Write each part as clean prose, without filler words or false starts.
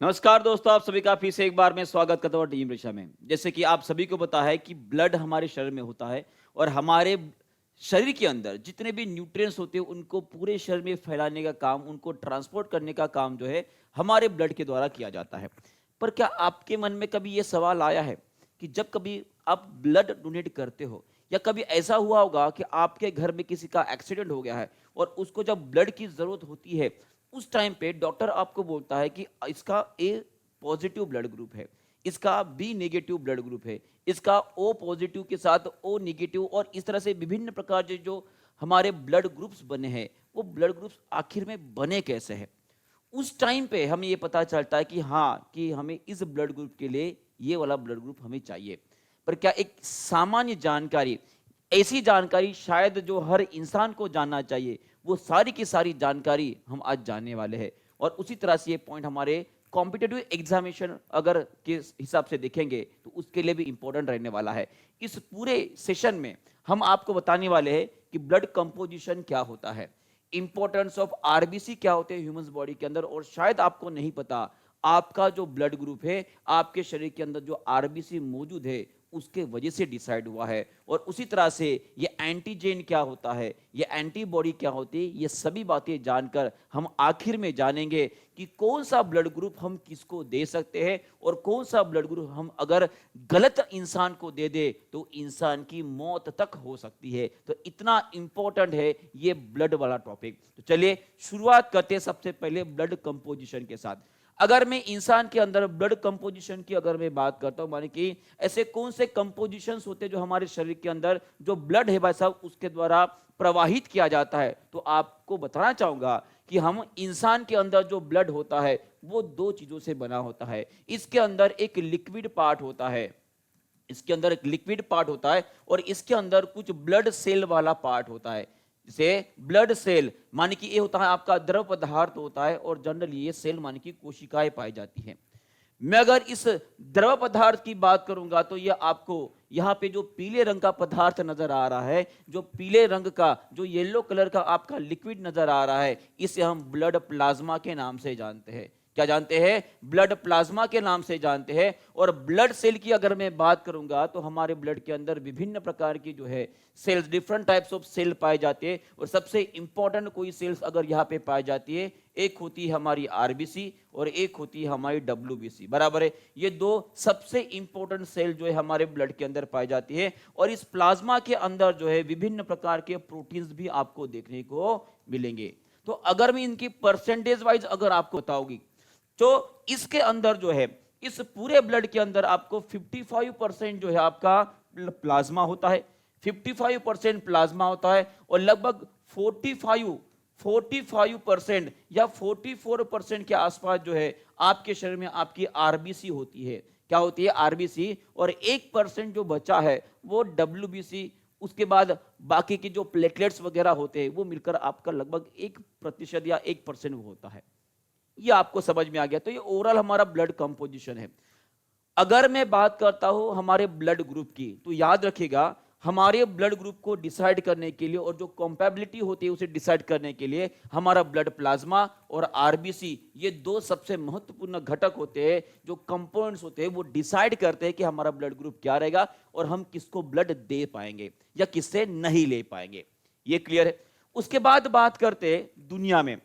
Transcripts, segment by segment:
नमस्कार दोस्तों, आप सभी का फिर से एक बार मैं स्वागत करता हूँ टीम ऋषा में। जैसे कि आप सभी को पता है कि ब्लड हमारे शरीर में होता है और हमारे शरीर के अंदर जितने भी न्यूट्रिएंट्स होते हैं उनको पूरे शरीर में फैलाने का काम, उनको ट्रांसपोर्ट करने का काम जो है हमारे ब्लड के द्वारा किया जाता है। पर क्या आपके मन में कभी ये सवाल आया है कि जब कभी आप ब्लड डोनेट करते हो या कभी ऐसा हुआ होगा कि आपके घर में किसी का एक्सीडेंट हो गया है और उसको जब ब्लड की जरूरत होती है, उस टाइम पे डॉक्टर आपको बोलता है कि इसका ए पॉजिटिव ब्लड ग्रुप है, इसका बी नेगेटिव ब्लड ग्रुप है, इसका ओ पॉजिटिव के साथ ओ नेगेटिव, और इस तरह से विभिन्न प्रकार के जो हमारे ब्लड ग्रुप्स बने हैं वो ब्लड ग्रुप्स आखिर में बने कैसे हैं। उस टाइम पे हमें ये पता चलता है कि हाँ, कि हमें इस ब्लड ग्रुप के लिए ये वाला ब्लड ग्रुप हमें चाहिए। पर क्या एक सामान्य जानकारी, ऐसी जानकारी शायद जो हर इंसान को जानना चाहिए, वो सारी की सारी जानकारी हम आज जानने वाले हैं। और उसी तरह से ये पॉइंट हमारे कॉम्पिटेटिव एग्जामिनेशन अगर के हिसाब से देखेंगे तो उसके लिए भी इंपॉर्टेंट रहने वाला है। इस पूरे सेशन में हम आपको बताने वाले हैं कि ब्लड कंपोजिशन क्या होता है, इंपॉर्टेंस ऑफ आरबीसी क्या होते हैं ह्यूमन बॉडी के अंदर, और शायद आपको नहीं पता आपका जो ब्लड ग्रुप है, आपके शरीर के अंदर जो आरबीसी मौजूद है उसके वजह से डिसाइड हुआ है। और उसी तरह से ये एंटीजेन क्या होता है, ये एंटीबॉडी क्या होती है, ये सभी बातें जानकर हम आखिर में जानेंगे कि कौन सा ब्लड ग्रुप हम किसको दे सकते हैं और कौन सा ब्लड ग्रुप हम अगर गलत इंसान को दे दे तो इंसान की मौत तक हो सकती है। तो इतना इंपॉर्टेंट है ये ब्लड वाला टॉपिक। तो चलिए शुरुआत करते हैं सबसे पहले ब्लड कंपोजिशन के साथ। अगर मैं इंसान के अंदर ब्लड कंपोजिशन की अगर मैं बात करता हूं, माने कि ऐसे कौन से कंपोजिशंस होते हैं जो हमारे शरीर के अंदर जो ब्लड है भाई साहब उसके द्वारा प्रवाहित किया जाता है, तो आपको बताना चाहूंगा कि हम इंसान के अंदर जो ब्लड होता है वो दो चीजों से बना होता है। इसके अंदर एक लिक्विड पार्ट होता है, इसके अंदर एक लिक्विड पार्ट होता है और इसके अंदर कुछ ब्लड सेल वाला पार्ट होता है। जैसे ब्लड सेल माने कि ये होता है आपका द्रव पदार्थ होता है और जनरली ये सेल माने कि कोशिकाएं पाई जाती हैं। मैं अगर इस द्रव पदार्थ की बात करूंगा तो ये आपको यहाँ पे जो पीले रंग का पदार्थ नजर आ रहा है, जो पीले रंग का जो येलो कलर का आपका लिक्विड नजर आ रहा है, इसे हम ब्लड प्लाज्मा के नाम से जानते हैं। क्या जानते हैं? ब्लड प्लाज्मा के नाम से जानते हैं। और ब्लड सेल की अगर मैं बात करूंगा तो हमारे ब्लड के अंदर विभिन्न प्रकार की जो है cells, different types of cell पाए जाते हैं। और सबसे इंपॉर्टेंट कोई सेल्स अगर यहाँ पे पाई जाती है, एक होती है हमारी आरबीसी और एक होती है हमारी डब्ल्यूबीसी, बराबर है। ये दो सबसे इंपॉर्टेंट सेल जो है हमारे ब्लड के अंदर पाई जाती है। और इस प्लाज्मा के अंदर जो है विभिन्न प्रकार के प्रोटीन्स भी आपको देखने को मिलेंगे। तो अगर मैं इनकी परसेंटेज वाइज अगर आपको बताऊंगी तो इसके अंदर जो है इस पूरे ब्लड के अंदर आपको 55% जो है आपका प्लाज्मा होता है, 55% प्लाज्मा होता है। और लगभग 45% या 44% के आसपास जो है आपके शरीर में आपकी आरबीसी होती है। क्या होती है? आरबीसी। और 1% जो बचा है वो डब्ल्यूबीसी, उसके बाद बाकी की जो प्लेटलेट्स वगैरह होते हैं वो मिलकर आपका लगभग 1% या 1% होता है। ये आपको समझ में आ गया। तो ये ओवरऑल हमारा ब्लड कंपोजिशन है। अगर मैं बात करता हूं हमारे ब्लड ग्रुप की, तो याद रखिएगा हमारे ब्लड ग्रुप को डिसाइड करने के लिए और जो कंपैबिलिटी होती है उसे डिसाइड करने के लिए हमारा ब्लड प्लाज्मा और आरबीसी, ये दो सबसे महत्वपूर्ण घटक होते हैं, जो कंपोनेंट्स होते हैं वो डिसाइड करते हैं कि हमारा ब्लड ग्रुप क्या रहेगा और हम किसको ब्लड दे पाएंगे या किससे नहीं ले पाएंगे। ये क्लियर है। उसके बाद बात करते हैं दुनिया में।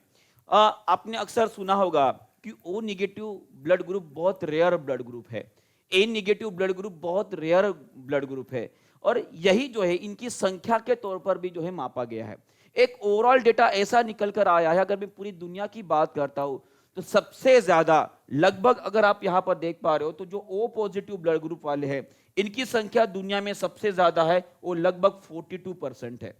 आपने अक्सर सुना होगा कि ओ निगेटिव ब्लड ग्रुप बहुत रेयर ब्लड ग्रुप है, ए निगेटिव ब्लड ग्रुप बहुत रेयर ब्लड ग्रुप है। और यही जो है इनकी संख्या के तौर पर भी जो है मापा गया है। एक ओवरऑल डेटा ऐसा निकल कर आया है, अगर मैं पूरी दुनिया की बात करता हूं तो सबसे ज्यादा लगभग अगर आप यहां पर देख पा रहे हो तो जो ओ पॉजिटिव ब्लड ग्रुप वाले हैं इनकी संख्या दुनिया में सबसे ज्यादा है, वो लगभग 42% है।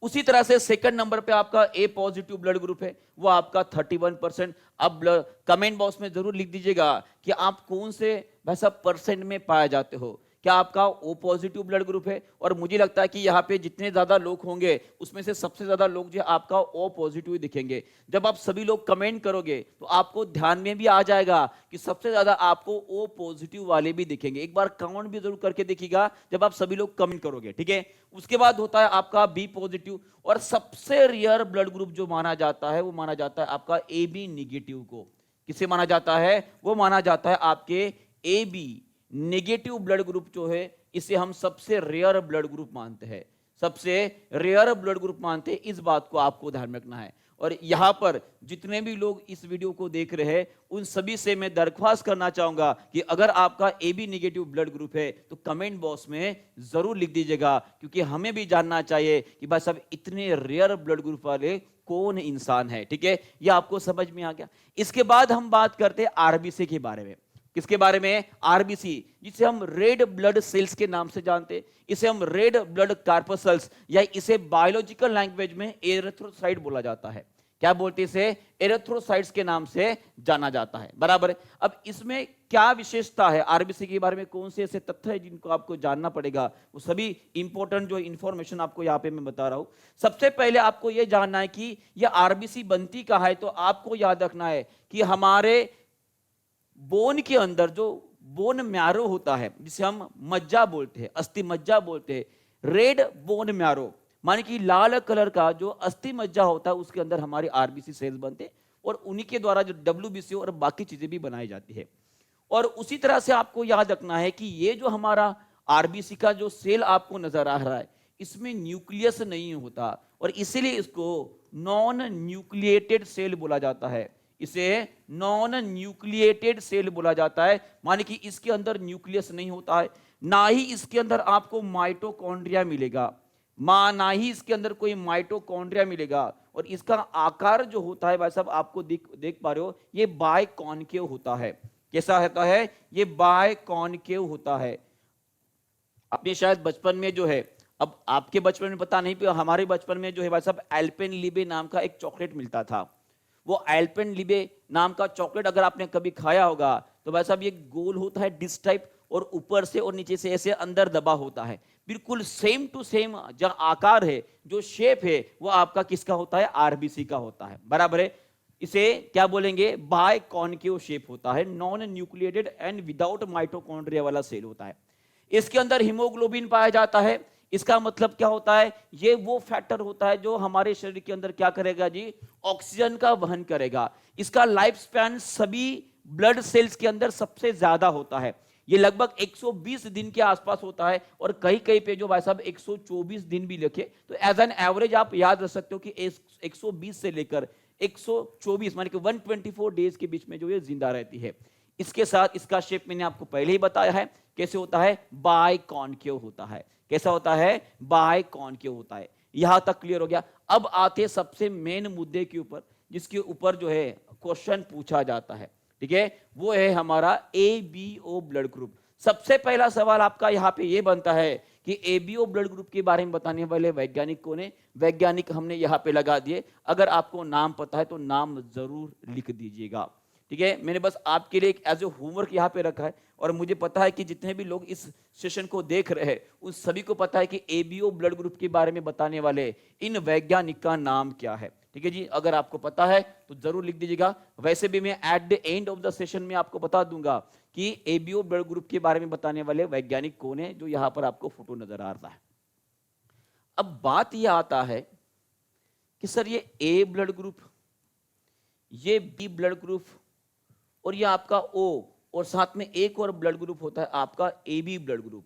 उसी तरह से सेकंड नंबर पे आपका ए पॉजिटिव ब्लड ग्रुप है, वो आपका 31%। अब कमेंट बॉक्स में जरूर लिख दीजिएगा कि आप कौन से वैसा परसेंट में पाए जाते हो। क्या आपका ओ पॉजिटिव ब्लड ग्रुप है? और मुझे लगता है कि यहाँ पे जितने ज्यादा लोग होंगे उसमें से सबसे ज्यादा लोग जो आपका ओ पॉजिटिव दिखेंगे। जब आप सभी लोग कमेंट करोगे तो आपको ध्यान में भी आ जाएगा कि सबसे ज्यादा आपको ओ पॉजिटिव वाले भी दिखेंगे। एक बार काउंट भी जरूर करके देखिएगा जब आप सभी लोग कमेंट करोगे, ठीक है। उसके बाद होता है आपका बी पॉजिटिव, और सबसे रेयर ब्लड ग्रुप जो माना जाता है वो माना जाता है आपका ए बी निगेटिव को। किसे माना जाता है? वो माना जाता है आपके A B negative blood group जो है, इसे हम सबसे रेयर ब्लड ग्रुप मानते हैं, सबसे रेयर ब्लड ग्रुप मानते हैं। इस बात को आपको ध्यान में रखना है। और यहां पर जितने भी लोग इस वीडियो को देख रहे हैं, उन सभी से मैं दरख्वास्त करना चाहूंगा कि अगर आपका A B negative blood group है तो कमेंट बॉक्स में जरूर लिख दीजिएगा, क्योंकि हमें भी जानना चाहिए कि भाई साहब इतने रेयर ब्लड ग्रुप वाले कौन इंसान है। ठीक है, ये आपको समझ में आ गया। इसके बाद हम बात करते हैं आरबीसी के बारे में। किसके बारे में? आरबीसी, जिसे हम रेड ब्लड सेल्स के नाम से जानते हैं। इसे हम रेड ब्लड कार्पसल्स या इसे बायोलॉजिकल लैंग्वेज में एरिथ्रोसाइट बोला जाता है। क्या बोलते हैं इसे? एरिथ्रोसाइट्स के नाम से जाना जाता है, बराबर है। अब इसमें क्या विशेषता है? आरबीसी के बारे में कौन से ऐसे तथ्य है जिनको आपको जानना पड़ेगा? वो सभी इंपॉर्टेंट जो इंफॉर्मेशन आपको यहाँ पे मैं बता रहा हूं। सबसे पहले आपको यह जानना है कि यह आरबीसी बनती कहां है। तो आपको याद रखना है कि हमारे बोन के अंदर जो बोन मैरो होता है, जिसे हम मज्जा बोलते हैं, अस्थि मज्जा बोलते हैं, रेड बोन मैरो माने कि लाल कलर का जो अस्थि मज्जा होता है, उसके अंदर हमारे आरबीसी सेल्स बनते हैं और उन्हीं के द्वारा जो डब्ल्यूबीसी और बाकी चीजें भी बनाई जाती है। और उसी तरह से आपको याद रखना है कि ये जो हमारा आरबीसी का जो सेल आपको नजर आ रहा है, इसमें न्यूक्लियस नहीं होता और इसीलिए इसको नॉन न्यूक्लिएटेड सेल बोला जाता है। इसे नॉन न्यूक्लिएटेड सेल बोला जाता है, माने कि इसके अंदर न्यूक्लियस नहीं होता है, ना ही इसके अंदर आपको माइटोकॉन्ड्रिया मिलेगा, ना ही इसके अंदर कोई माइटोकॉन्ड्रिया मिलेगा। और इसका आकार जो होता है भाई साहब आपको देख पा रहे हो, ये बायकॉन्केव होता है। कैसा होता है? ये बायकॉन्केव होता है। आपने शायद बचपन में जो है, अब आपके बचपन में पता नहीं, हमारे बचपन में जो है भाई साहब एल्पेनलीबे नाम का एक चॉकलेट मिलता था। वो एल्पेनलीबे नाम का चॉकलेट अगर आपने कभी खाया होगा तो भाई साहब ये गोल होता है डिश टाइप, और ऊपर से और नीचे से ऐसे अंदर दबा होता है। बिल्कुल सेम टू सेम जो आकार है, जो शेप है, वो आपका किसका होता है? आरबीसी का होता है, बराबर है। इसे क्या बोलेंगे? बायकॉन्केव शेप होता है, non nucleated and without mitochondria वाला सेल होता है। इसके अंदर हीमोग्लोबिन पाया जाता है। इसका मतलब क्या होता है? ये वो फैक्टर होता है जो हमारे शरीर के अंदर क्या करेगा जी? ऑक्सीजन का वहन करेगा। इसका लाइफ स्पैन सभी ब्लड सेल्स के अंदर सबसे ज्यादा होता है। ये लगभग 120 दिन के आसपास होता है और कहीं कहीं पे जो भाई साहब 124 दिन भी लिखे, तो एज एन एवरेज आप याद रख सकते हो कि 120 से लेकर 124 माने कि 124 डेज के बीच में जो ये जिंदा रहती है। इसके साथ इसका शेप मैंने आपको पहले ही बताया है कैसे होता है? बायकॉन्केव होता है। कैसा होता है? बायकॉन्केव होता है। यहां तक क्लियर हो गया। अब आते सबसे मेन मुद्दे के ऊपर, जिसके ऊपर जो है क्वेश्चन पूछा जाता है, ठीक है, वो है हमारा एबीओ ब्लड ग्रुप। सबसे पहला सवाल आपका यहां पे ये बनता है कि एबीओ ब्लड ग्रुप के बारे में बताने वाले वैज्ञानिक कौन है? वैज्ञानिक हमने यहां पे लगा दिए। अगर आपको नाम पता है तो नाम जरूर लिख दीजिएगा, ठीक है। मैंने बस आपके लिए एक एज ए होमवर्क यहाँ पे रखा है और मुझे पता है कि जितने भी लोग इस सेशन को देख रहे हैं उन सभी को पता है कि एबीओ ब्लड ग्रुप के बारे में बताने वाले इन वैज्ञानिक का नाम क्या है, ठीक है जी। अगर आपको पता है तो जरूर लिख दीजिएगा। वैसे भी मैं at the end of the session में आपको बता दूंगा कि एबीओ ब्लड ग्रुप के बारे में बताने वाले वैज्ञानिक कौन है, जो यहाँ पर आपको फोटो नजर आ रहा है। अब बात यह आता है कि सर ये ए ब्लड ग्रुप, ये बी ब्लड ग्रुप और ये आपका ओ, और साथ में एक और ब्लड ग्रुप होता है आपका एबी ब्लड ग्रुप,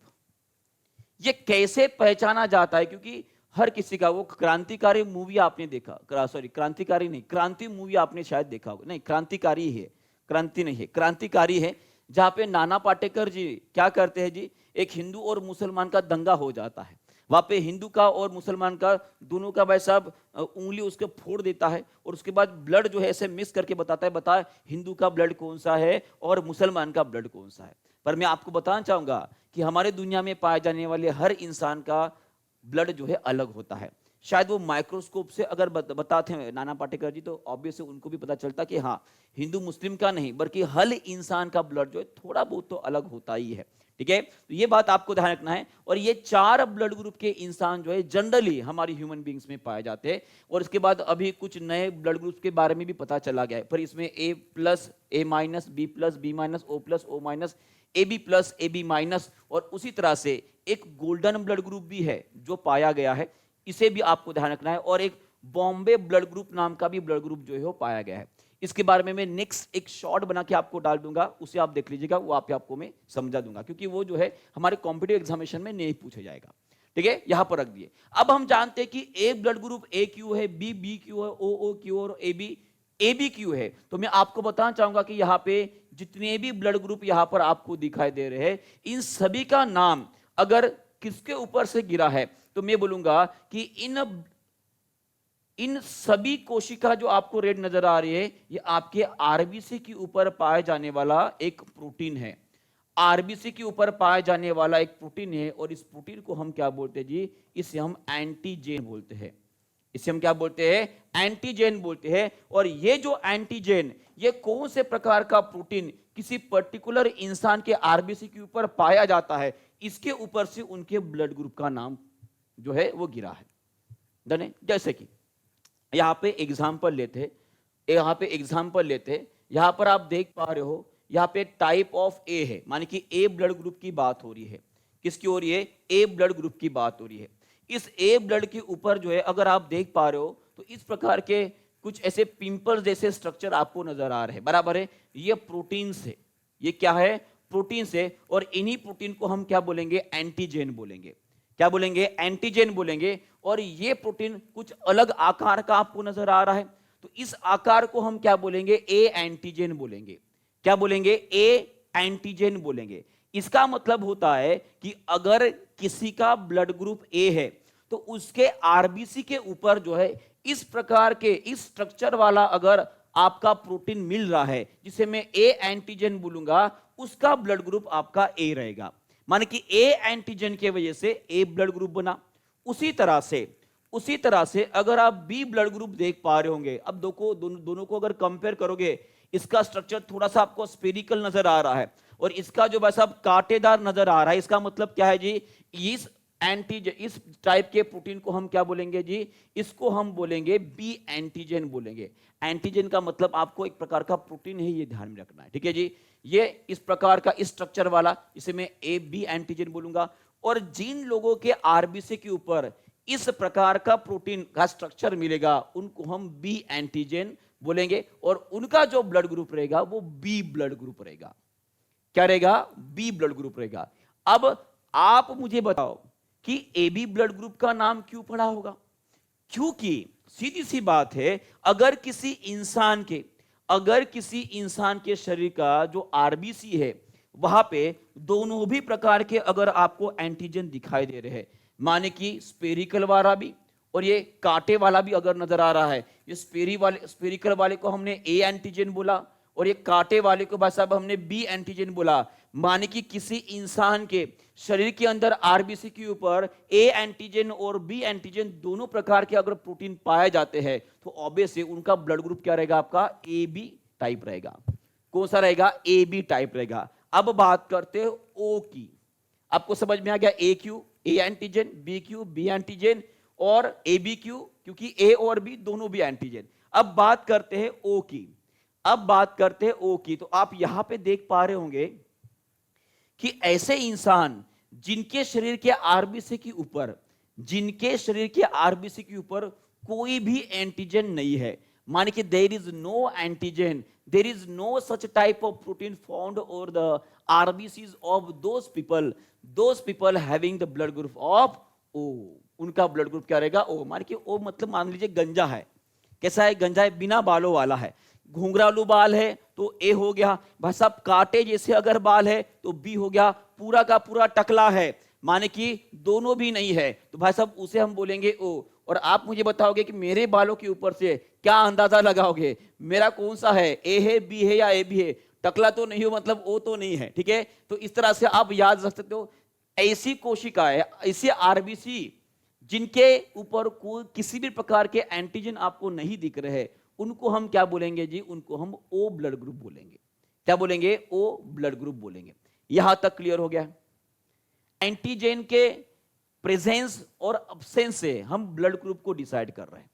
ये कैसे पहचाना जाता है? क्योंकि हर किसी का, वो क्रांतिकारी मूवी आपने देखा, सॉरी क्रांतिकारी नहीं, क्रांति मूवी आपने शायद देखा होगा, नहीं क्रांतिकारी है, क्रांति नहीं है, क्रांतिकारी है, जहां पे नाना पाटेकर जी क्या करते हैं जी, एक हिंदू और मुसलमान का दंगा हो जाता है। वहां पे हिंदू का और मुसलमान का दोनों का भाई साहब उंगली उसके फोड़ देता है और उसके बाद ब्लड जो है ऐसे मिक्स करके बताता है, बता हिंदू का ब्लड कौन सा है और मुसलमान का ब्लड कौन सा है। पर मैं आपको बताना चाहूंगा कि हमारे दुनिया में पाए जाने वाले हर इंसान का ब्लड जो है अलग होता है। शायद वो माइक्रोस्कोप से अगर बताते हैं नाना पाटेकर जी, तो ऑब्वियसली उनको भी पता चलता कि हाँ हिंदू मुस्लिम का नहीं बल्कि हर इंसान का ब्लड जो है थोड़ा बहुत तो अलग होता ही है, ठीक है। तो ये बात आपको ध्यान रखना है। और ये 4 ब्लड ग्रुप के इंसान जो है जनरली हमारी ह्यूमन बींग्स में पाए जाते हैं। और इसके बाद अभी कुछ नए ब्लड ग्रुप के बारे में भी पता चला गया है, पर इसमें A plus, A minus, B plus, B minus, O plus, O minus, A B plus, A B minus, और उसी तरह से एक गोल्डन ब्लड ग्रुप भी है जो पाया गया है, इसे भी आपको ध्यान रखना है। और एक बॉम्बे ब्लड ग्रुप नाम का भी ब्लड ग्रुप जो है वो पाया गया है। इसके बारे में मैं नेक्स्ट एक शॉर्ट बना के आपको डाल दूंगा, उसे आप देख लीजिएगा, वो आपको मैं समझा दूंगा, क्योंकि वो जो है हमारे कॉम्पिटिटिव एग्जामिनेशन में नहीं पूछा जाएगा। ठीक है, यहां पर रख दिए। अब हम जानते हैं कि ए ब्लड ग्रुप ए क्यू है, बी बी क्यू है, ओ ओ क्यू और ए बी क्यू है। तो मैं आपको बताना चाहूंगा कि यहाँ पे जितने भी ब्लड ग्रुप यहां पर आपको दिखाई दे रहे हैं, इन सभी का नाम अगर किसके ऊपर से गिरा है तो मैं बोलूंगा कि इन सभी कोशिका जो आपको रेड नजर आ रही है, ये आपके आरबीसी के ऊपर पाए जाने वाला एक प्रोटीन है। आरबीसी के ऊपर पाया जाने वाला एक प्रोटीन है, और इस प्रोटीन को हम क्या बोलते हैं जी? इसे हम एंटीजेन बोलते हैं। इसे हम क्या बोलते हैं? एंटीजेन बोलते हैं। और ये जो एंटीजेन, ये कौन से प्रकार का प्रोटीन किसी पर्टिकुलर इंसान के आरबीसी के ऊपर पाया जाता है, इसके ऊपर से उनके ब्लड ग्रुप का नाम जो है वो गिरा है। डन? जैसे कि यहां पे एग्जाम्पल लेते, यहां पर आप देख पा रहे हो, यहां पे टाइप ऑफ ए है, माने कि ए ब्लड ग्रुप की बात हो रही है। किसकी हो रही है? ए ब्लड ग्रुप की बात हो रही है। इस ए ब्लड के ऊपर जो है अगर आप देख पा रहे हो तो इस प्रकार के कुछ ऐसे पिंपल जैसे स्ट्रक्चर आपको नजर आ रहे हैं, बराबर है? ये प्रोटीन से, ये क्या है? प्रोटीन से। और इन्हीं प्रोटीन को हम क्या बोलेंगे? एंटीजेन बोलेंगे। क्या बोलेंगे? एंटीजेन बोलेंगे। और ये प्रोटीन कुछ अलग आकार का आपको नजर आ रहा है, तो इस आकार को हम क्या बोलेंगे? ए एंटीजेन बोलेंगे। क्या बोलेंगे? ए एंटीजेन बोलेंगे। इसका मतलब होता है कि अगर किसी का ब्लड ग्रुप ए है तो उसके आरबीसी के ऊपर जो है इस प्रकार के इस स्ट्रक्चर वाला अगर आपका प्रोटीन मिल रहा है, जिसे मैं ए एंटीजन बोलूंगा, उसका ब्लड ग्रुप आपका ए रहेगा। माने कि ए एंटीजन की वजह से ए ब्लड ग्रुप बना। उसी तरह से अगर आप बी ब्लड ग्रुप देख पा रहे होंगे, अब दोनों को अगर कंपेयर करोगे, इसका स्ट्रक्चर थोड़ा सा आपको स्फेरिकल नजर आ रहा है और इसका जो बस अब कांटेदार नजर आ रहा है। इसका मतलब क्या है जी? इस टाइप के प्रोटीन को हम क्या बोलेंगे जी? इसको हम बोलेंगे बी एंटीजन बोलेंगे। एंटीजन का मतलब आपको एक प्रकार का प्रोटीन है, ये ध्यान में रखना है। ठीक है जी? ये इस प्रकार का इस स्ट्रक्चर वाला, इसे मैं ए बी एंटीजन बोलूंगा। और जिन लोगों के आरबीसी के ऊपर इस प्रकार का प्रोटीन का स्ट्रक्चर मिलेगा, उनको हम बी एंटीजन बोलेंगे। और उनका जो ब्लड ग्रुप रहेगा वो बी ब्लड ग्रुप रहेगा। क्या रहेगा? बी ब्लड ग्रुप रहेगा। अब आप मुझे बताओ कि ए बी ब्लड ग्रुप का नाम क्यों पड़ा होगा? क्योंकि सीधी सी बात है, अगर किसी इंसान के शरीर का जो आरबीसी है, वहां पे दोनों भी प्रकार के अगर आपको एंटीजन दिखाई दे रहे हैं, माने कि स्पेरिकल वाला भी और ये कांटे वाला भी अगर नजर आ रहा है, ये स्पेरिकल वाले को हमने ए एंटीजन बोला और ये कांटे वाले को भाई साहब हमने बी एंटीजन बोला। माने कि किसी इंसान के शरीर के अंदर आरबीसी के ऊपर ए एंटीजन और बी एंटीजन दोनों प्रकार के अगर प्रोटीन पाए जाते हैं, तो ऑब्वियसली उनका ब्लड ग्रुप क्या रहेगा? आपका ए बी टाइप रहेगा। कौन सा रहेगा? ए बी टाइप रहेगा। अब बात करते हैं ओ की। आपको समझ में आ गया? A Q A antigen, B Q B antigen और ए बी क्यू, क्योंकि ए और बी दोनों भी एंटीजन। अब बात करते हैं ओ की। तो आप यहां पे देख पा रहे होंगे कि ऐसे इंसान जिनके शरीर के आरबीसी के ऊपर कोई भी एंटीजन नहीं है, माने कि there is no antigen, there is no such type of protein found over the RBCs of those people having the blood group of O. उनका ब्लड ग्रुप क्या रहेगा? ओ। माने कि ओ मतलब मान लीजिए गंजा है। कैसा है? गंजा है, बिना बालों वाला है। घुंघरालू बाल है तो ए हो गया। भाई साहब कांटे जैसे अगर बाल है तो बी हो गया। पूरा का पूरा टकला है, माने कि दोनों भी नहीं है, तो भाई साहब उसे हम बोलेंगे ओ। और आप मुझे बताओगे कि मेरे बालों के ऊपर से क्या अंदाजा लगाओगे मेरा कौन सा है? ए है, बी है या ए बी है? टकला तो नहीं हो, मतलब ओ तो नहीं है। ठीक है? तो इस तरह से आप याद रख सकते हो। ऐसी कोशिकाएं, ऐसे आरबीसी जिनके ऊपर कोई किसी भी प्रकार के एंटीजन आपको नहीं दिख रहे, उनको हम क्या बोलेंगे जी? उनको हम ओ ब्लड ग्रुप बोलेंगे। क्या बोलेंगे? ओ ब्लड ग्रुप बोलेंगे। यहां तक क्लियर हो गया? एंटीजन के प्रेजेंस और अब्सेंस से हम ब्लड ग्रुप को डिसाइड कर रहे हैं,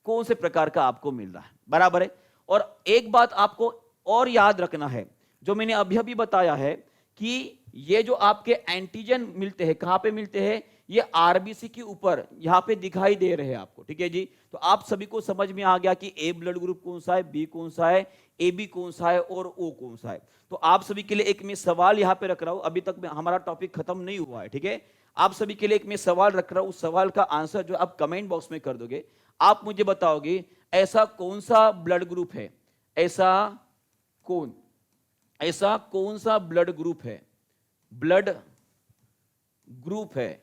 कौन से प्रकार का आपको मिल रहा है, बराबर है? और एक बात आपको और याद रखना है, जो मैंने अभी अभी बताया है कि ये जो आपके एंटीजन मिलते हैं, कहां पे मिलते हैं? ये आरबीसी के ऊपर यहाँ पे दिखाई दे रहे हैं आपको, ठीक है जी। तो आप सभी को समझ में आ गया कि ए ब्लड ग्रुप कौन सा है, बी कौन सा है, ए बी कौन सा है और ओ कौन सा है। तो आप सभी के लिए एक मैं सवाल यहाँ पे रख रहा हूं, अभी तक हमारा टॉपिक खत्म नहीं हुआ है, ठीक है। आप सभी के लिए एक मैं सवाल रख रहा हूं, उस सवाल का आंसर जो आप कमेंट बॉक्स में कर दोगे। आप मुझे बताओगे ऐसा कौन सा ब्लड ग्रुप है, ऐसा कौन सा ब्लड ग्रुप है, ब्लड ग्रुप है,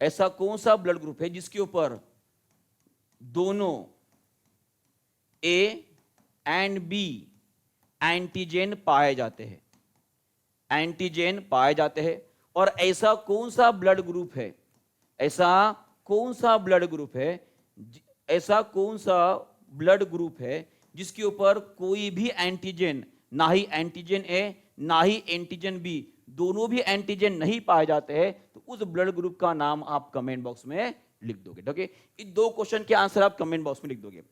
ऐसा कौन सा ब्लड ग्रुप है जिसके ऊपर दोनों ए एंड बी एंटीजन पाए जाते हैं, एंटीजन पाए जाते हैं। और ऐसा कौन सा ब्लड ग्रुप है, ऐसा कौन सा ब्लड ग्रुप है, ऐसा कौन सा ब्लड ग्रुप है जिसके ऊपर कोई भी एंटीजन, ना ही एंटीजन ए ना ही एंटीजन बी, दोनों भी एंटीजन नहीं पाए जाते हैं। तो उस ब्लड ग्रुप का नाम आप कमेंट बॉक्स में लिख दोगे, ठीक है। इन दो क्वेश्चन के आंसर आप कमेंट बॉक्स में लिख दोगे।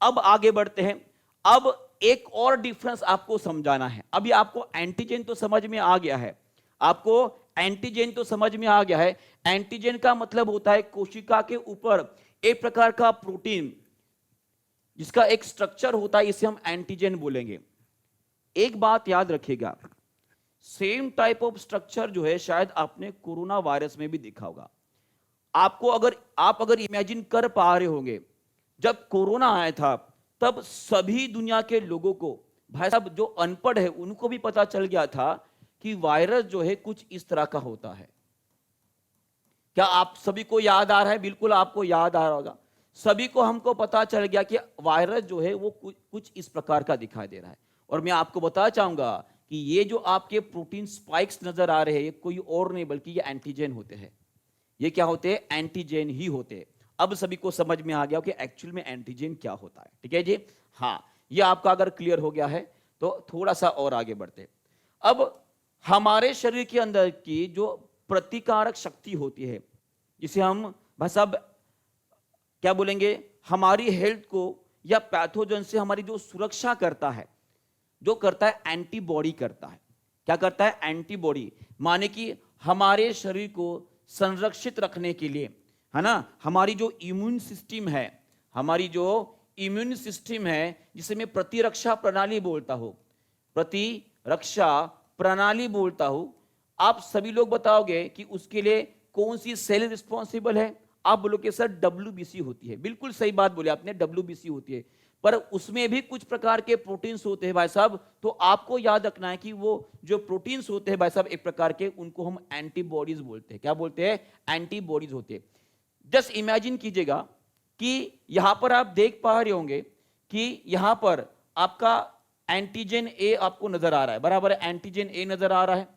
अब आगे बढ़ते हैं। अब एक और डिफरेंस आपको समझाना है। अभी आपको एंटीजन तो समझ में आ गया है, आपको एंटीजन तो समझ में आ गया है। एंटीजन का मतलब होता है कोशिका के ऊपर एक प्रकार का प्रोटीन जिसका एक स्ट्रक्चर होता है, इसे हम एंटीजन बोलेंगे। एक बात याद रखिएगा, सेम टाइप ऑफ स्ट्रक्चर जो है शायद आपने कोरोना वायरस में भी देखा होगा। आपको अगर इमेजिन कर पा रहे होंगे, जब कोरोना आया था तब सभी दुनिया के लोगों को, भाई साहब जो अनपढ़ है उनको भी पता चल गया था कि वायरस जो है कुछ इस तरह का होता है। क्या आप सभी को याद आ रहा है? बिल्कुल आपको याद आ रहा होगा। सभी को हमको पता चल गया कि वायरस जो है वो कुछ इस प्रकार का दिखाई दे रहा है। और मैं आपको बताना चाहूंगा कि ये जो आपके प्रोटीन स्पाइक्स नजर आ रहे हैं, ये कोई और नहीं बल्कि ये एंटीजन होते हैं। ये क्या होते हैं? एंटीजन ही होते हैं। अब सभी को समझ में आ गया कि एक्चुअल में एंटीजन क्या होता है, ठीक है जी। हाँ, ये आपका अगर क्लियर हो गया है तो थोड़ा सा और आगे बढ़ते। अब हमारे शरीर के अंदर की जो प्रतिकारक शक्ति होती है, जिसे हम भाई साहब क्या बोलेंगे, हमारी हेल्थ को या पैथोजन से हमारी जो सुरक्षा करता है, जो करता है एंटीबॉडी करता है। क्या करता है? एंटीबॉडी। माने कि हमारे शरीर को संरक्षित रखने के लिए, है ना, हमारी जो इम्यून सिस्टम है, हमारी जो इम्यून सिस्टम है जिसे मैं प्रतिरक्षा प्रणाली बोलता हूं, प्रतिरक्षा प्रणाली बोलता हूं। आप सभी लोग बताओगे कि उसके लिए कौन सी सेल रिस्पॉन्सिबल है? आप बोलोगे सर डब्ल्यूबीसी होती है। बिल्कुल सही बात बोले आपने, डब्ल्यूबीसी होती है। पर उसमें भी कुछ प्रकार के प्रोटीन्स होते हैं भाई साहब। तो आपको याद रखना है कि वो जो प्रोटीन्स होते हैं भाई साहब एक प्रकार के, उनको हम एंटीबॉडीज बोलते हैं। क्या बोलते हैं? एंटीबॉडीज होते हैं। जस्ट इमेजिन कीजिएगा कि यहां पर आप देख पा रहे होंगे कि यहां पर आपका एंटीजन ए आपको नजर आ रहा है, बराबर है, एंटीजन ए नजर आ रहा है।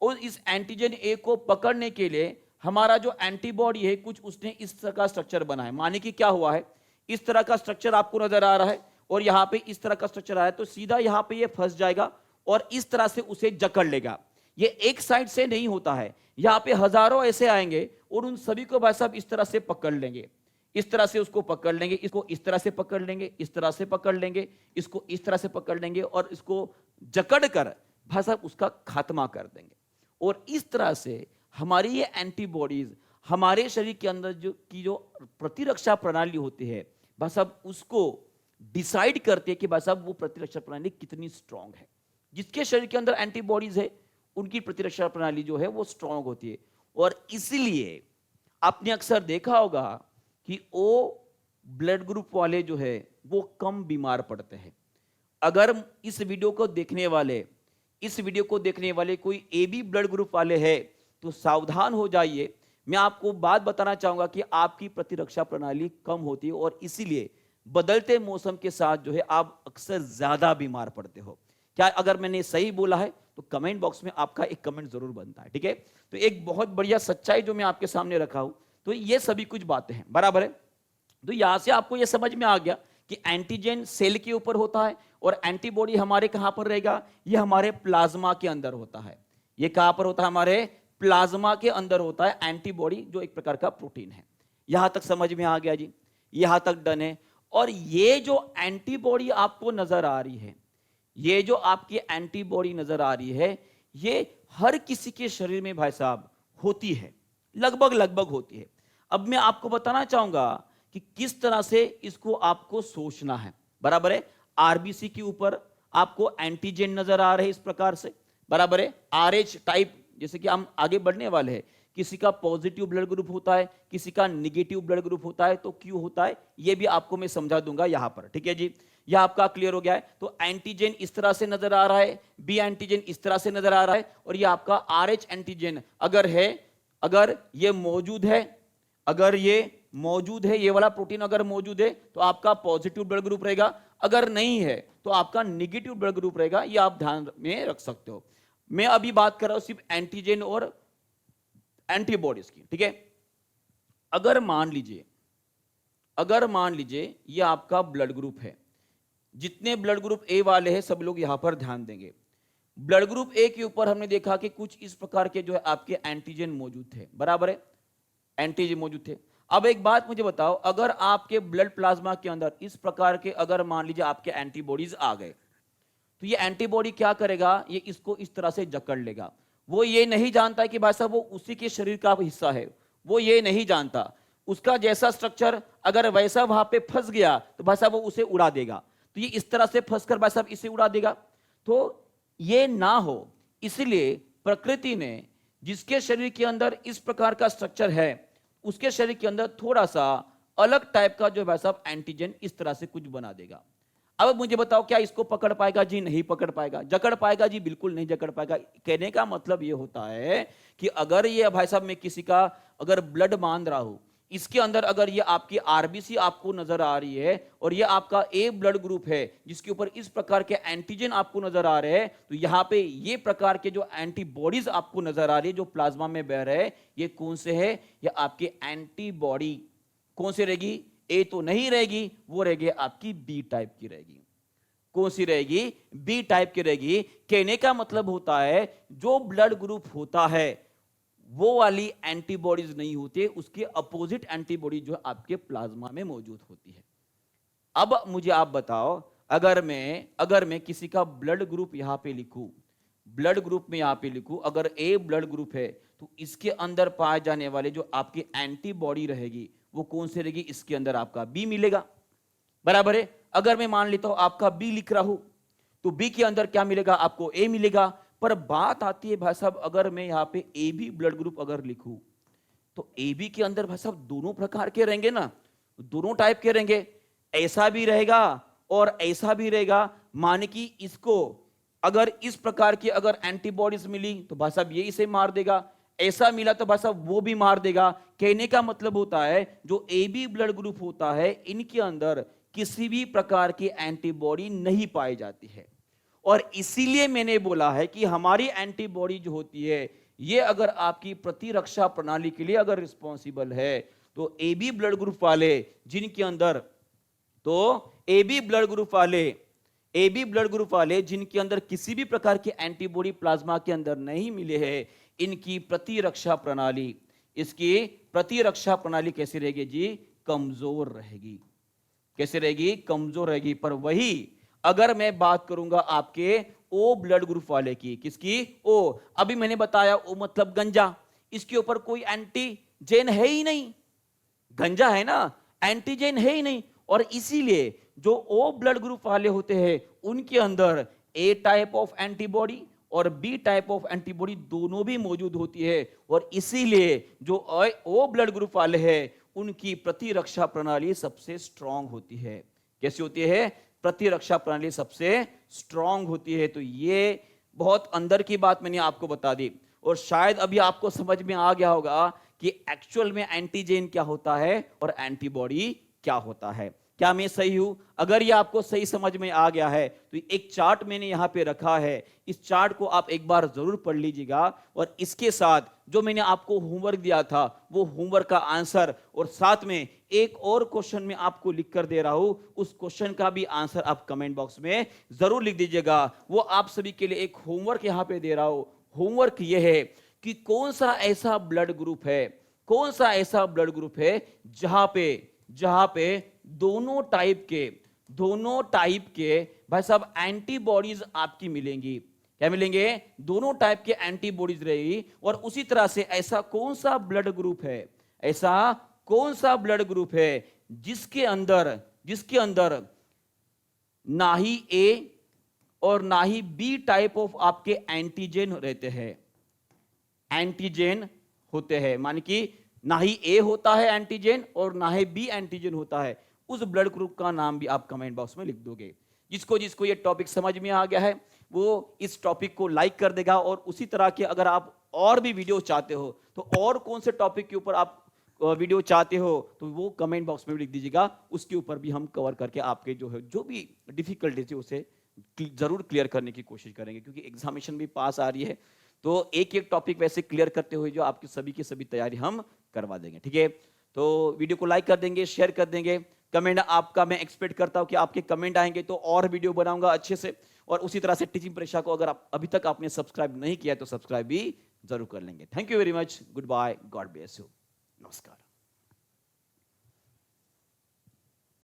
और इस एंटीजन ए को पकड़ने के लिए हमारा जो एंटीबॉडी है कुछ उसने इस तरह का स्ट्रक्चर बना है। माने कि क्या हुआ है, इस तरह का स्ट्रक्चर आपको नजर आ रहा है और यहां पे इस तरह का स्ट्रक्चर आया, तो सीधा यहां पे ये फंस जाएगा और इस तरह से उसे जकड़ लेगा। ये एक साइड से नहीं होता है, यहां पे हजारों ऐसे आएंगे और उन सभी को भाई साहब इस तरह से पकड़ लेंगे, इस तरह से उसको पकड़ लेंगे, इसको इस तरह से पकड़ लेंगे, इस तरह से पकड़ लेंगे, इसको इस तरह से पकड़ लेंगे और इसको जकड़ कर भाई साहब उसका खात्मा कर देंगे। और इस तरह से हमारी ये एंटीबॉडीज हमारे शरीर के अंदर जो प्रतिरक्षा प्रणाली होती है भाई साहब उसको डिसाइड करते हैं कि भाई साहब वो प्रतिरक्षा प्रणाली कितनी स्ट्रांग है। जिसके शरीर के अंदर एंटीबॉडीज है उनकी प्रतिरक्षा प्रणाली जो है वो स्ट्रांग होती है। और इसलिए आपने अक्सर देखा होगा कि ओ ब्लड ग्रुप वाले जो है वो कम बीमार पड़ते हैं। अगर इस वीडियो को देखने वाले कोई एबी ब्लड ग्रुप वाले हैं तो सावधान हो जाइए। मैं आपको बात बताना चाहूंगा कि आपकी प्रतिरक्षा प्रणाली कम होती है और इसीलिए बदलते मौसम के साथ जो है आप अक्सर ज्यादा बीमार पड़ते हो। क्या अगर मैंने सही बोला है तो कमेंट बॉक्स में आपका एक कमेंट जरूर बनता है, ठीक है। तो एक बहुत बढ़िया सच्चाई जो मैं आपके सामने रखा हूं, तो ये सभी कुछ बातें हैं, बराबर है। तो यहां से आपको यह समझ में आ गया कि एंटीजन सेल के ऊपर होता है और एंटीबॉडी हमारे कहां पर रहेगा, ये हमारे प्लाज्मा के अंदर होता है। ये कहां पर होता है? हमारे प्लाज्मा के अंदर होता है एंटीबॉडी, जो एक प्रकार का प्रोटीन है। यहां तक समझ में आ गया जी, यहां तक डन है। और ये जो एंटीबॉडी आपको नजर आ रही है, ये जो आपकी एंटीबॉडी नजर आ रही है, ये हर किसी के शरीर में भाई साहब होती है। लगभग लगभग होती है। अब मैं आपको बताना चाहूंगा कि किस तरह से इसको आपको सोचना है। बराबर है। आरबीसी के ऊपर आपको एंटीजन नजर आ रहे हैं इस प्रकार से। बराबर है। आरएच टाइप, जैसे कि हम आगे बढ़ने वाले हैं, किसी का पॉजिटिव ब्लड ग्रुप होता है, किसी का निगेटिव ब्लड ग्रुप होता है, तो क्यों होता है ये भी आपको मैं समझा दूंगा यहां पर। ठीक है जी, यह आपका क्लियर हो गया है। तो एंटीजन इस तरह से नजर आ रहा है, बी एंटीजन इस तरह से नजर आ रहा है, और ये आपका आरएच एंटीजन अगर है, अगर ये मौजूद है, अगर ये मौजूद है, ये वाला प्रोटीन अगर मौजूद है तो आपका पॉजिटिव ब्लड ग्रुप रहेगा, अगर नहीं है तो आपका निगेटिव ब्लड ग्रुप रहेगा। ये आप ध्यान में रख सकते हो। मैं अभी बात कर रहा हूं सिर्फ एंटीजन और एंटीबॉडीज की। ठीक है, अगर मान लीजिए ये आपका ब्लड ग्रुप है, जितने ब्लड ग्रुप ए वाले हैं सब लोग यहां पर ध्यान देंगे। ब्लड ग्रुप ए के ऊपर हमने देखा कि कुछ इस प्रकार के जो है आपके एंटीजन मौजूद थे। बराबर है, एंटीजन मौजूद थे। अब एक बात मुझे बताओ, अगर आपके ब्लड प्लाज्मा के अंदर इस प्रकार के अगर मान लीजिए आपके एंटीबॉडीज आ गए, तो ये एंटीबॉडी क्या करेगा, ये इसको इस तरह से जकड़ लेगा। वो ये नहीं जानता है कि भाई साहब वो उसी के शरीर का हिस्सा है, वो ये नहीं जानता। उसका जैसा स्ट्रक्चर अगर वैसा वहां पे फंस गया तो भाई साहब वो उसे उड़ा देगा। तो ये इस तरह से फंसकर भाई साहब इसे उड़ा देगा। तो ये ना हो, इसलिए प्रकृति ने जिसके शरीर के अंदर इस प्रकार का स्ट्रक्चर है, उसके शरीर के अंदर थोड़ा सा अलग टाइप का जो भाई साहब एंटीजन इस तरह से कुछ बना देगा। अब मुझे बताओ, क्या इसको पकड़ पाएगा जी? नहीं पकड़ पाएगा। जकड़ पाएगा जी? बिल्कुल नहीं जकड़ पाएगा। कहने का मतलब ये होता है कि अगर ये भाई साहब मैं किसी का अगर ब्लड मान रहा हूं, इसके अंदर अगर ये आपकी आरबीसी आपको नजर आ रही है और ये आपका ए ब्लड ग्रुप है जिसके ऊपर इस प्रकार के एंटीजन आपको नजर आ रहे हैं, तो यहां पे ये प्रकार के जो एंटीबॉडीज आपको नजर आ रही है जो प्लाज्मा में बह रहे हैं, ये कौन से है? ये आपके एंटीबॉडी। कौन सी रहेगी? ए तो नहीं रहेगी, वो रहेगी आपकी बी टाइप की रहेगी। कौन सी रहेगी? बी टाइप की रहेगी। कहने का मतलब होता है जो ब्लड ग्रुप होता है वो वाली एंटीबॉडीज नहीं होती, उसके अपोजिट एंटीबॉडी जो आपके प्लाज्मा में मौजूद होती है। अब मुझे आप बताओ, अगर मैं किसी का ब्लड ग्रुप यहां पे लिखूं, ब्लड ग्रुप में यहां पे लिखूं, अगर ए ब्लड ग्रुप है तो इसके अंदर पाए जाने वाले जो आपकी एंटीबॉडी रहेगी वो कौन सी रहेगी? इसके अंदर आपका बी मिलेगा। बराबर है। अगर मैं मान लेता हूं आपका बी लिख रहा हूं, तो बी के अंदर क्या मिलेगा? आपको ए मिलेगा। पर बात आती है भाई साहब, अगर मैं यहां पे ए बी ब्लड ग्रुप अगर लिखूं, तो ए बी के अंदर भाई साहब दोनों प्रकार के रहेंगे ना, दोनों टाइप के रहेंगे। ऐसा भी रहेगा और ऐसा भी रहेगा। माने कि इसको अगर इस प्रकार की अगर एंटीबॉडीज मिली तो भाई साहब ये इसे मार देगा, ऐसा मिला तो भाई साहब वो भी मार देगा। कहने का मतलब होता है जो ए बी ब्लड ग्रुप होता है, इनके अंदर किसी भी प्रकार की एंटीबॉडी नहीं पाई जाती है। और इसीलिए मैंने बोला है कि हमारी एंटीबॉडी जो होती है ये अगर आपकी प्रतिरक्षा प्रणाली के लिए अगर रिस्पॉन्सिबल है, तो ए बी ब्लड ग्रुप वाले जिनके अंदर, तो ए बी ब्लड ग्रुप वाले जिनके अंदर किसी भी प्रकार की एंटीबॉडी प्लाज्मा के अंदर नहीं मिले हैं, इनकी प्रतिरक्षा प्रणाली, इसकी प्रतिरक्षा प्रणाली कैसी रहेगी जी? कमजोर रहेगी। कैसे रहेगी? कमजोर रहेगी। पर वही अगर मैं बात करूंगा आपके ओ ब्लड ग्रुप वाले की, किसकी? ओ। अभी मैंने बताया ओ मतलब गंजा, इसके ऊपर कोई एंटीजन है ही नहीं, गंजा है ना, एंटीजन है ही नहीं। और इसीलिए जो ओ ब्लड ग्रुप वाले होते हैं उनके अंदर ए टाइप ऑफ एंटीबॉडी और बी टाइप ऑफ एंटीबॉडी दोनों भी मौजूद होती है। और इसीलिए जो ओ ब्लड ग्रुप वाले हैं उनकी प्रतिरक्षा प्रणाली सबसे स्ट्रांग होती है। कैसी होती है? प्रतिरक्षा प्रणाली सबसे स्ट्रांग होती है। तो ये बहुत अंदर की बात मैंने आपको बता दी, और शायद अभी आपको समझ में आ गया होगा कि एक्चुअल में एंटीजन क्या होता है और एंटीबॉडी क्या होता है। क्या मैं सही हूं? अगर ये आपको सही समझ में आ गया है तो एक चार्ट मैंने यहां पे रखा है, इस चार्ट को आप एक बार जरूर पढ़ लीजिएगा। और इसके साथ जो मैंने आपको होमवर्क दिया था वो होमवर्क का आंसर, और साथ में एक और क्वेश्चन में आपको लिख कर दे रहा हूं, उस क्वेश्चन का भी आंसर आप कमेंट बॉक्स में जरूर लिख दीजिएगा। वो आप सभी के लिए एक होमवर्क यहां पे दे रहा हूं। होमवर्क ये है कि कौन सा ऐसा ब्लड ग्रुप है, कौन सा ऐसा ब्लड ग्रुप है जहां पे दोनों टाइप के भाई साहब एंटीबॉडीज आपकी मिलेंगी। क्या मिलेंगे? दोनों टाइप के एंटीबॉडीज रहेगी। और उसी तरह से ऐसा कौन सा ब्लड ग्रुप है, ऐसा कौन सा ब्लड ग्रुप है जिसके अंदर ना ही ए और ना ही बी टाइप ऑफ आपके एंटीजन रहते हैं, एंटीजन होते हैं, माने कि ना ही ए होता है एंटीजन और ना ही बी एंटीजन होता है। उस ब्लड ग्रुप का नाम भी आप कमेंट बॉक्स में लिख दोगे। जिसको जिसको ये टॉपिक समझ में आ गया है वो इस टॉपिक को लाइक कर देगा। और उसी तरह के अगर आप और भी वीडियो चाहते हो तो और कौन से टॉपिक के ऊपर आप वीडियो चाहते हो तो वो कमेंट बॉक्स में भी लिख दीजिएगा। उसके ऊपर भी हम कवर करके आपके जो भी डिफिकल्टीज है उसे जरूर क्लियर करने की कोशिश करेंगे, क्योंकि एग्जामिनेशन भी पास आ रही है। तो एक एक टॉपिक वैसे क्लियर करते हुए जो आपकी सभी की सभी तैयारी हम करवा देंगे। ठीक है, तो वीडियो को लाइक कर देंगे, शेयर कर देंगे। कमेंट आपका मैं एक्सपेक्ट करता हूं कि आपके कमेंट आएंगे तो और वीडियो बनाऊंगा अच्छे से। और उसी तरह से टीचिंग परीक्षा को अगर आप अभी तक आपने सब्सक्राइब नहीं किया है तो सब्सक्राइब भी जरूर कर लेंगे। Thank you very much, good bye, God bless you, नमस्कार।